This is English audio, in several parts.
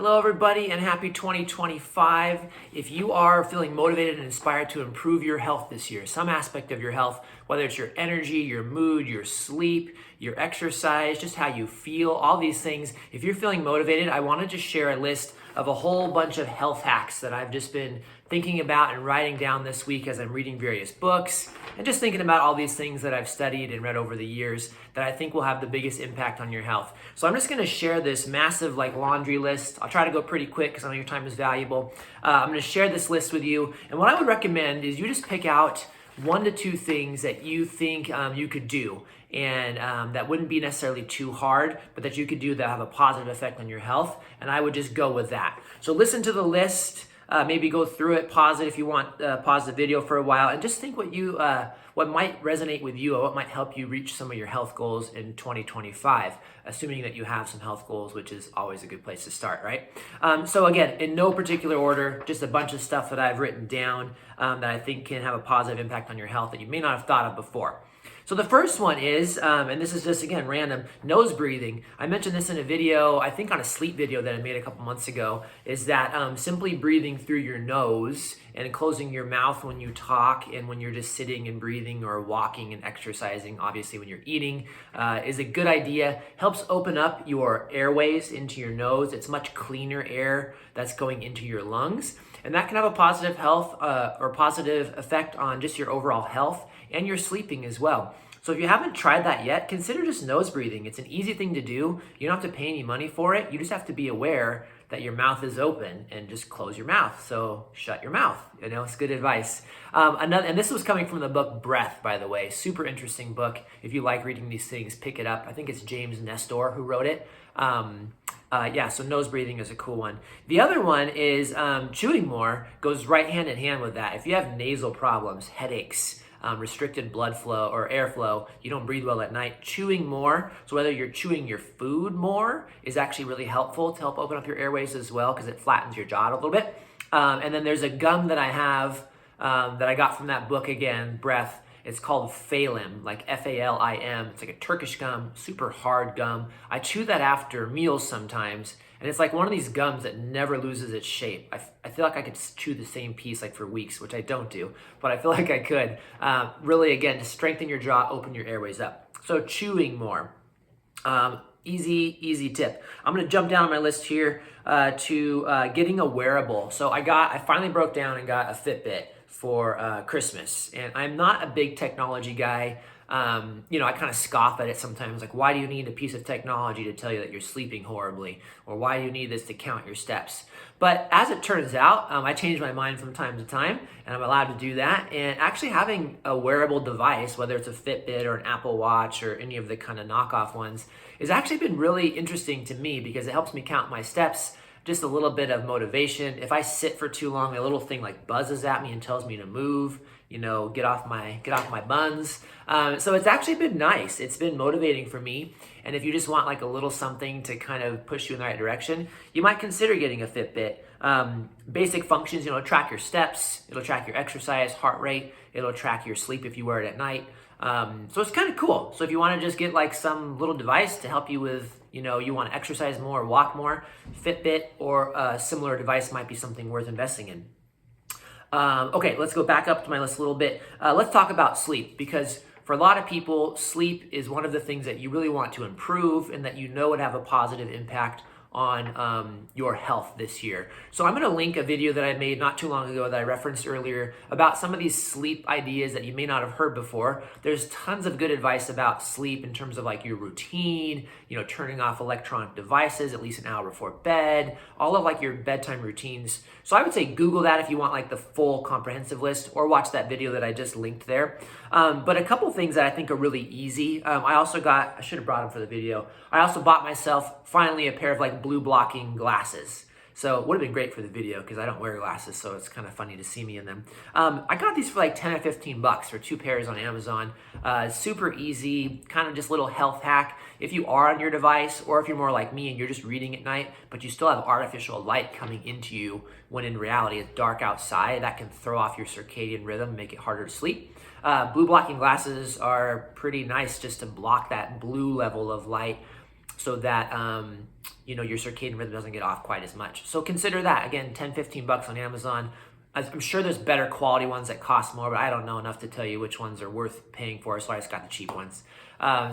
Hello everybody and happy 2025. If you are feeling motivated and inspired to improve your health this year, some aspect of your health, whether it's your energy, your mood, your sleep, your exercise, just how you feel, all these things, if you're feeling motivated, I want to just share a list of a whole bunch of health hacks that I've just been thinking about and writing down this week as I'm reading various books and just thinking about all these things that I've studied and read over the years that I think will have the biggest impact on your health. So I'm just going to share this massive laundry list. I'll try to go pretty quick because I know your time is valuable. I'm going to share this list with you, and what I would recommend is you just pick out 1 to 2 things that you think you could do and that wouldn't be necessarily too hard, but that you could do that have a positive effect on your health, and I would just go with that. So listen to the list, maybe go through it, pause it if you want, pause the video for a while, and just think what might resonate with you or what might help you reach some of your health goals in 2025, assuming that you have some health goals, which is always a good place to start, right? So again, in no particular order, just a bunch of stuff that I've written down that I think can have a positive impact on your health that you may not have thought of before. So the first one is, and this is just, again, random, nose breathing. I mentioned this in a video, I think on a sleep video that I made a couple months ago, is that simply breathing through your nose and closing your mouth when you talk and when you're just sitting and breathing or walking and exercising, obviously when you're eating, is a good idea. Helps open up your airways into your nose. It's much cleaner air that's going into your lungs. And that can have a positive health or positive effect on just your overall health and your sleeping as well. So if you haven't tried that yet, consider just nose breathing. It's an easy thing to do. You don't have to pay any money for it. You just have to be aware that your mouth is open and just close your mouth. So shut your mouth. It's good advice. And this was coming from the book Breath, by the way. Super interesting book. If you like reading these things, pick it up. I think it's James Nestor who wrote it. So nose breathing is a cool one. The other one is chewing more, goes right hand in hand with that. If you have nasal problems, headaches, restricted blood flow or airflow, you don't breathe well at night, chewing more, so whether you're chewing your food more is actually really helpful to help open up your airways as well because it flattens your jaw a little bit. And then there's a gum that I have that I got from that book again, Breath. It's called Phalim, like F-A-L-I-M. It's like a Turkish gum, super hard gum. I chew that after meals sometimes, and it's like one of these gums that never loses its shape. I feel like I could chew the same piece for weeks, which I don't do, but I feel like I could. Really, again, to strengthen your jaw, open your airways up. So chewing more. Easy tip. I'm gonna jump down on my list here to getting a wearable. So I finally broke down and got a Fitbit for Christmas, and I'm not a big technology guy. I kind of scoff at it sometimes, like, why do you need a piece of technology to tell you that you're sleeping horribly? Or why do you need this to count your steps? But as it turns out, I change my mind from time to time, and I'm allowed to do that. And actually having a wearable device, whether it's a Fitbit or an Apple Watch or any of the kind of knockoff ones, has actually been really interesting to me because it helps me count my steps. Just a little bit of motivation. If I sit for too long, a little thing buzzes at me and tells me to move, get off my buns. So it's actually been nice. It's been motivating for me. And if you just want a little something to kind of push you in the right direction, you might consider getting a Fitbit. Basic functions, track your steps, it'll track your exercise, heart rate, it'll track your sleep if you wear it at night. So it's kind of cool. So if you want to just get some little device to help you with, you want to exercise more, walk more, Fitbit or a similar device might be something worth investing in. Okay, let's go back up to my list a little bit. Let's talk about sleep, because for a lot of people, sleep is one of the things that you really want to improve and that would have a positive impact on your health this year. So I'm going to link a video that I made not too long ago that I referenced earlier about some of these sleep ideas that you may not have heard before. There's tons of good advice about sleep in terms of your routine, turning off electronic devices at least an hour before bed, all of your bedtime routines. So I would say Google that if you want the full comprehensive list, or watch that video that I just linked there. But a couple things that I think are really easy. I should have brought them for the video. I also bought myself finally a pair of blue blocking glasses. So it would have been great for the video because I don't wear glasses, so it's kind of funny to see me in them. I got these for 10 or 15 bucks for 2 pairs on Amazon. Super easy, kind of just little health hack. If you are on your device, or if you're more like me and you're just reading at night, but you still have artificial light coming into you when in reality it's dark outside, that can throw off your circadian rhythm, make it harder to sleep. Blue blocking glasses are pretty nice just to block that blue level of light. so that your circadian rhythm doesn't get off quite as much. So consider that. Again, 10-15 bucks on Amazon. I'm sure there's better quality ones that cost more, but I don't know enough to tell you which ones are worth paying for, so I just got the cheap ones.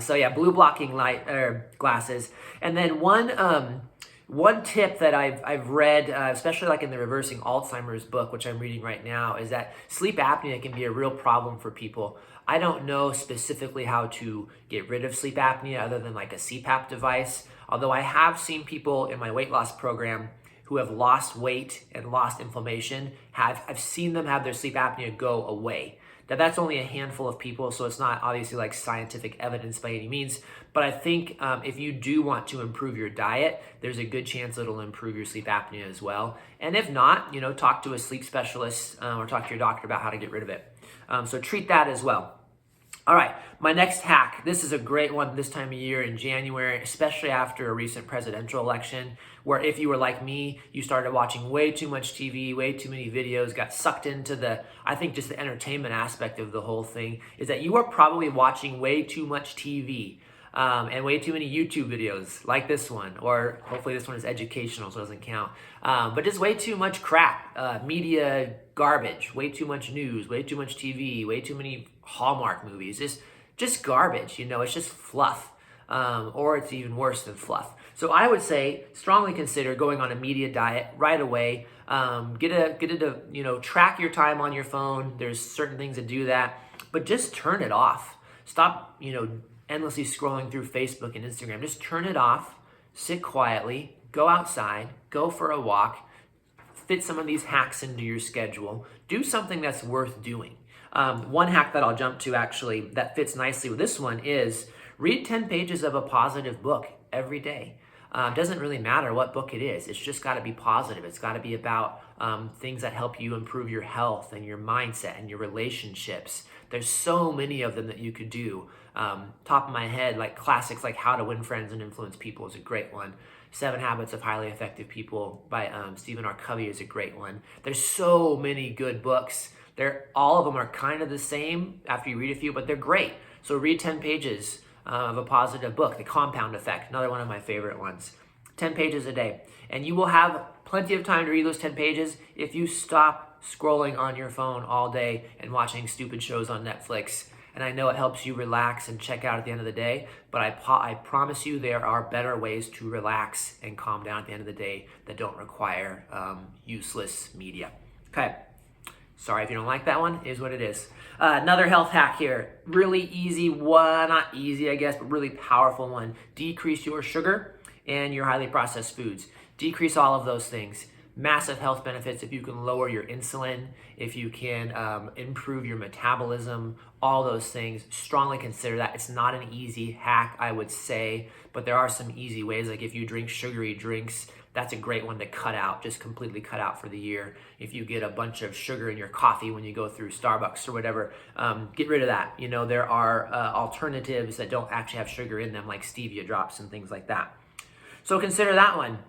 So yeah, blue blocking light glasses. And then one tip that I've read, especially like in the Reversing Alzheimer's book, which I'm reading right now, is that sleep apnea can be a real problem for people. I don't know specifically how to get rid of sleep apnea other than like a CPAP device, although I have seen people in my weight loss program who have lost weight and lost inflammation. I've seen them have their sleep apnea go away. Now that's only a handful of people, so it's not obviously like scientific evidence by any means, but I think if you do want to improve your diet, there's a good chance it'll improve your sleep apnea as well. And if not, talk to a sleep specialist or talk to your doctor about how to get rid of it. So treat that as well. All right, my next hack. This is a great one this time of year in January, especially after a recent presidential election, where if you were like me, you started watching way too much TV, way too many videos, got sucked into I think just the entertainment aspect of the whole thing, is that you are probably watching way too much TV. And way too many YouTube videos like this one, or hopefully this one is educational so it doesn't count, but just way too much crap, media garbage, way too much news, way too much TV, way too many Hallmark movies, just garbage, it's just fluff, or it's even worse than fluff. So I would say strongly consider going on a media diet right away. Get a track your time on your phone. There's certain things that do that, but just turn it off. Stop, endlessly scrolling through Facebook and Instagram. Just turn it off, sit quietly, go outside, go for a walk, fit some of these hacks into your schedule, do something that's worth doing. One hack that I'll jump to actually that fits nicely with this one is read 10 pages of a positive book every day. Doesn't really matter what book it is. It's just got to be positive. It's got to be about things that help you improve your health and your mindset and your relationships. There's so many of them that you could do. Top of my head, like classics like How to Win Friends and Influence People is a great one. 7 Habits of Highly Effective People by Stephen R. Covey is a great one. There's so many good books. All of them are kind of the same after you read a few, but they're great. So read 10 pages of a positive book. The Compound Effect, another one of my favorite ones. 10 pages a day. And you will have plenty of time to read those 10 pages if you stop scrolling on your phone all day and watching stupid shows on Netflix. And I know it helps you relax and check out at the end of the day, but I promise you there are better ways to relax and calm down at the end of the day that don't require useless media. Okay. Sorry if you don't like that one, it is what it is. Another health hack here, really easy one, not easy I guess, but really powerful one. Decrease your sugar and your highly processed foods. Decrease all of those things. Massive health benefits if you can lower your insulin, if you can improve your metabolism, all those things. Strongly consider that. It's not an easy hack, I would say, but there are some easy ways. Like if you drink sugary drinks, that's a great one to cut out, just completely cut out for the year. If you get a bunch of sugar in your coffee when you go through Starbucks or whatever, get rid of that. There are alternatives that don't actually have sugar in them, like stevia drops and things like that. So consider that one.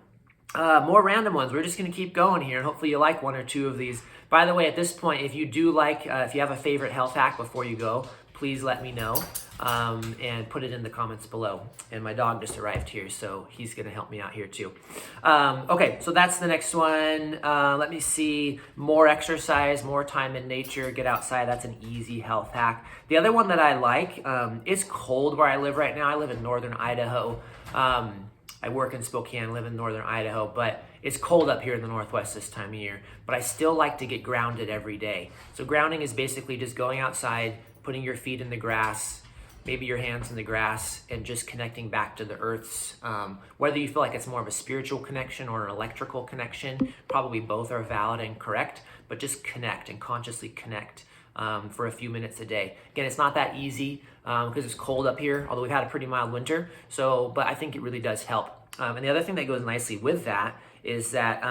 More random ones. We're just going to keep going here, and hopefully you like one or two of these. By the way, at this point, if you do if you have a favorite health hack before you go, please let me know and put it in the comments below. And my dog just arrived here, so he's going to help me out here too. Okay, so that's the next one. Let me see. More exercise, more time in nature, get outside. That's an easy health hack. The other one that I like, it's cold where I live right now. I live in northern Idaho. I work in Spokane, live in northern Idaho, but it's cold up here in the Northwest this time of year. But I still like to get grounded every day. So grounding is basically just going outside, putting your feet in the grass, maybe your hands in the grass, and just connecting back to the earth's, whether you feel like it's more of a spiritual connection or an electrical connection, probably both are valid and correct, but just connect and consciously connect for a few minutes a day. Again, it's not that easy because it's cold up here, although we've had a pretty mild winter. But I think it really does help. And the other thing that goes nicely with that is that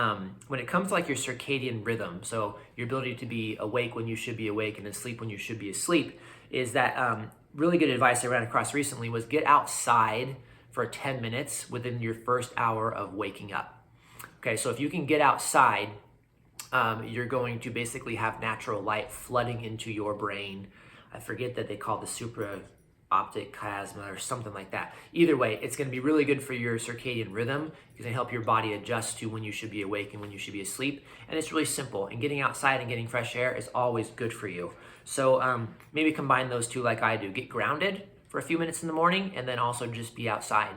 when it comes to like your circadian rhythm, so your ability to be awake when you should be awake and asleep when you should be asleep, is that really good advice I ran across recently was get outside for 10 minutes within your first hour of waking up. Okay, so if you can get outside, you're going to basically have natural light flooding into your brain. I forget that they call the optic chiasma or something like that. Either way, it's going to be really good for your circadian rhythm. It's going to help your body adjust to when you should be awake and when you should be asleep. And it's really simple. And getting outside and getting fresh air is always good for you. So maybe combine those two like I do. Get grounded for a few minutes in the morning, and then also just be outside,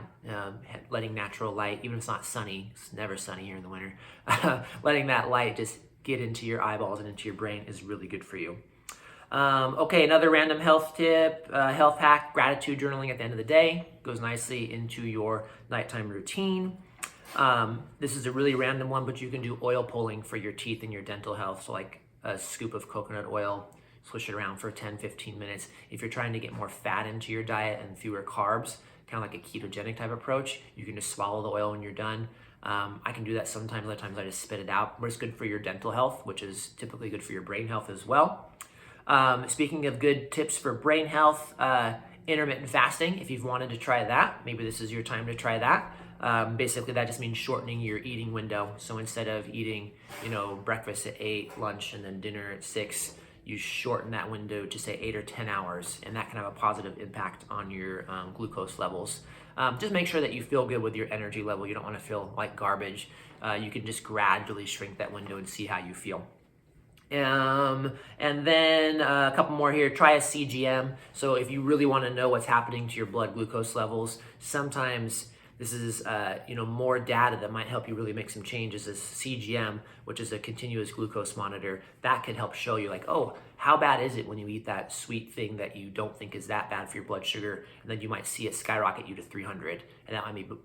letting natural light, even if it's not sunny, it's never sunny here in the winter, letting that light just get into your eyeballs and into your brain is really good for you. Okay, another random health tip, health hack, gratitude journaling at the end of the day. Goes nicely into your nighttime routine. This is a really random one, but you can do oil pulling for your teeth and your dental health. So like a scoop of coconut oil, swish it around for 10-15 minutes. If you're trying to get more fat into your diet and fewer carbs, kind of like a ketogenic type approach, you can just swallow the oil when you're done. I can do that sometimes, other times I just spit it out, but it's good for your dental health, which is typically good for your brain health as well. Speaking of good tips for brain health, intermittent fasting, if you've wanted to try that, maybe this is your time to try that. Basically that just means shortening your eating window. So instead of eating, breakfast at 8, lunch, and then dinner at 6, you shorten that window to say 8 or 10 hours, and that can have a positive impact on your glucose levels. Just make sure that you feel good with your energy level. You don't want to feel like garbage. You can just gradually shrink that window and see how you feel. And then a couple more here. Try a CGM. So if you really want to know what's happening to your blood glucose levels, sometimes this is more data that might help you really make some changes. Is CGM, which is a continuous glucose monitor, that can help show you like, oh, how bad is it when you eat that sweet thing that you don't think is that bad for your blood sugar, and then you might see it skyrocket you to 300, and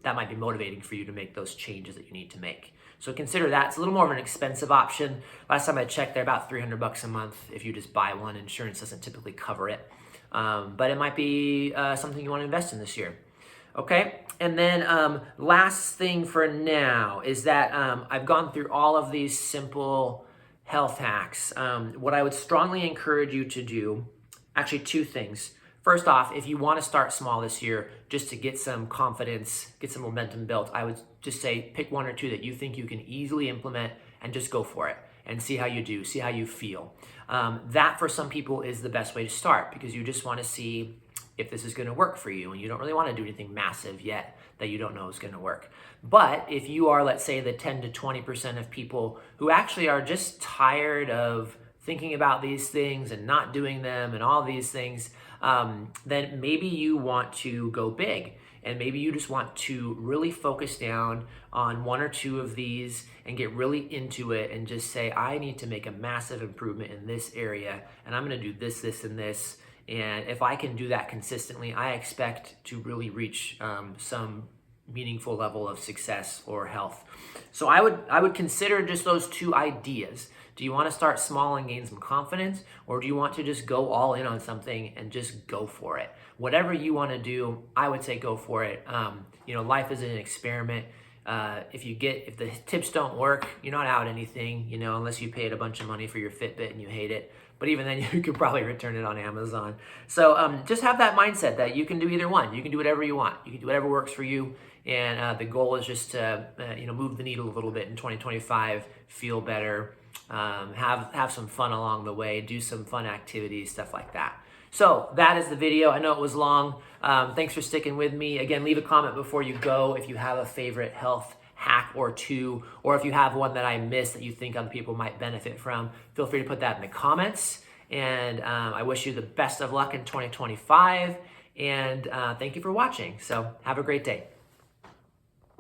that might be motivating for you to make those changes that you need to make. So consider that. It's a little more of an expensive option. Last time I checked, they're about $300 a month if you just buy one. Insurance doesn't typically cover it, but it might be something you want to invest in this year. Okay, and then last thing for now is that I've gone through all of these simple health hacks. What I would strongly encourage you to do, actually two things. First off, if you want to start small this year, just to get some confidence, get some momentum built, I would just say pick one or two that you think you can easily implement and just go for it and see how you do, see how you feel. That for some people is the best way to start, because you just want to see if this is going to work for you, and you don't really want to do anything massive yet that you don't know is going to work. But if you are, let's say, the 10 to 20% of people who actually are just tired of thinking about these things and not doing them and all these things, then maybe you want to go big, and maybe you just want to really focus down on one or two of these and get really into it and just say, I need to make a massive improvement in this area, and I'm going to do this, this, and this. And if I can do that consistently, I expect to really reach some meaningful level of success or health. So I would consider just those two ideas. Do you want to start small and gain some confidence, or do you want to just go all in on something and just go for it? Whatever you want to do, I would say go for it. Life is an experiment. If the tips don't work, you're not out anything, unless you paid a bunch of money for your Fitbit and you hate it. But even then, you could probably return it on Amazon. So just have that mindset that you can do either one. You can do whatever you want. You can do whatever works for you. And the goal is just to move the needle a little bit in 2025, feel better, have some fun along the way, do some fun activities, stuff like that. So that is the video. I know it was long. Thanks for sticking with me. Again, leave a comment before you go if you have a favorite health hack or two, or if you have one that I missed that you think other people might benefit from. Feel free to put that in the comments. And I wish you the best of luck in 2025. And thank you for watching. So have a great day.